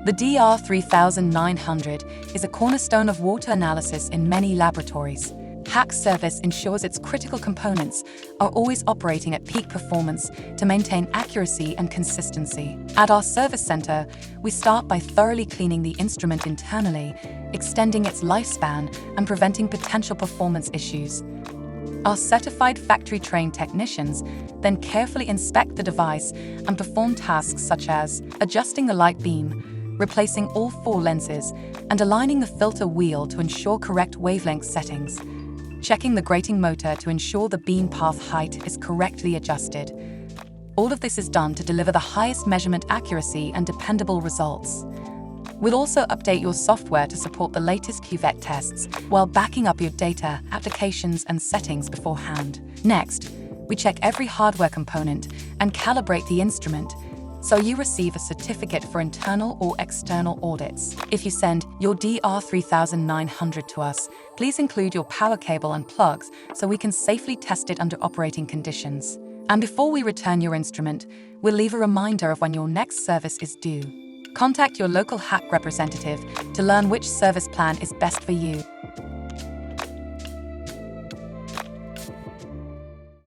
The DR3900 is a cornerstone of water analysis in many laboratories. Hach's service ensures its critical components are always operating at peak performance to maintain accuracy and consistency. At our service center, we start by thoroughly cleaning the instrument internally, extending its lifespan and preventing potential performance issues. Our certified factory-trained technicians then carefully inspect the device and perform tasks such as adjusting the light beam, replacing all 4 lenses, and aligning the filter wheel to ensure correct wavelength settings, checking the grating motor to ensure the beam path height is correctly adjusted. All of this is done to deliver the highest measurement accuracy and dependable results. We'll also update your software to support the latest cuvette tests while backing up your data, applications, and settings beforehand. Next, we check every hardware component and calibrate the instrument, so you receive a certificate for internal or external audits. If you send your DR3900 to us, please include your power cable and plugs so we can safely test it under operating conditions. And before we return your instrument, we'll leave a reminder of when your next service is due. Contact your local Hach representative to learn which service plan is best for you.